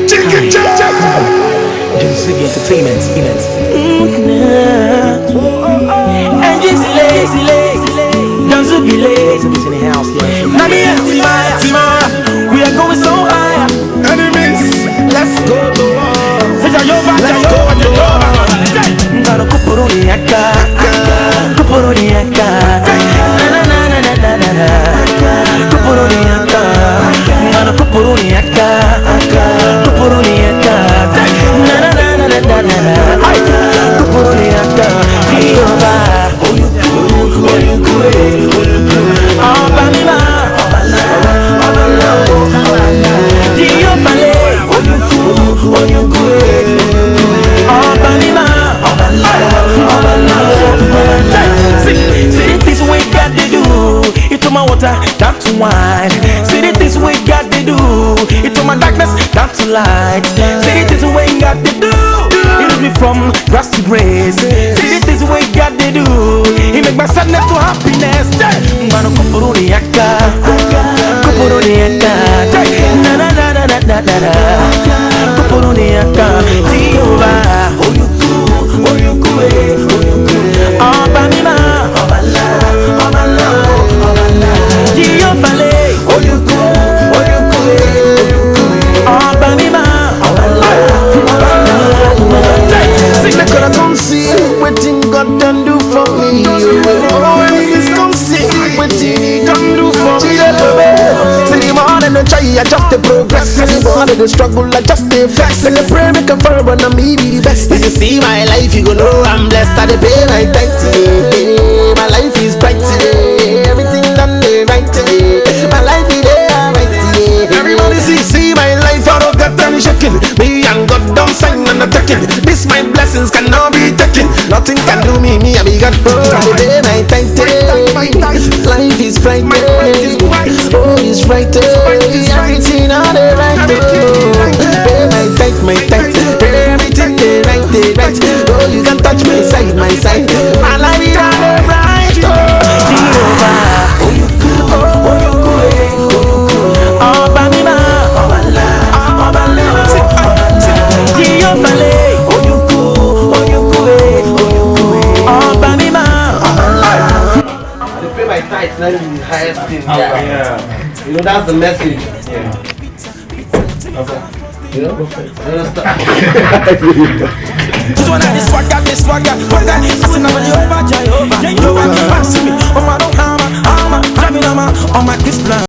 Just entertainment, And just lazy, don't be lazy. in the house, yeah. Timaya, we are going so high. Enemies, let's go. Let's go. Ngano kupuruni yaka, kupuruni yaka. Na na na na na na na. Kupuruni yaka, ngano kupuruni yaka, kupuruni yaka. Na na na na na na na. Kupuruni yaka, Jehovah. Onyeukwu. Obalima, Jehovah. Onyeukwu. See this we got to do. It to my water, down to wine. See this we got to do. It to my darkness, down to light. See this we got to do. It is me from grass to grace. See this we got to do. He make my sadness to happiness. Ngano kupuruni yaka, kupuruni yaka. Na na na na na na na. Kupuruni yaka, Jehovah. Onyeukwu. Obalima, Jehovah. Onyeukwu. Obalima, They coulda come see wetin God done do for me. Oh, enemies come see wetin He done do for me. See the morning they try, I just the progress. See the morning they struggle, I just the flex. And they pray make a firm, but now me be the best. If you see my life, you go know I'm blessed. I dey pay my tithe today. My life is bright today. Everything done dey right today. My life is there right today. Everybody see my life, I don't got them shaking. Me and God don't sign and attacking. This my blessings cannot be taken. Nothing can do me, I be God. I dey pay my tithe today. Life is bright today. Oh, it's right today. Everything on the right today. Pay my tithe. Everything they right. Oh, you can touch my side. My life is on the right today. Jehovah. Onyeukwu. Obalima, Jehovah. Onyeukwu. Obalima. I pay my tithes, not the highest thing. Yeah. You know, that's the message. Yeah. You know? You understand? This one is swagger. I see nobody over Jehovah. See me on my hammer, driving on my Christmas.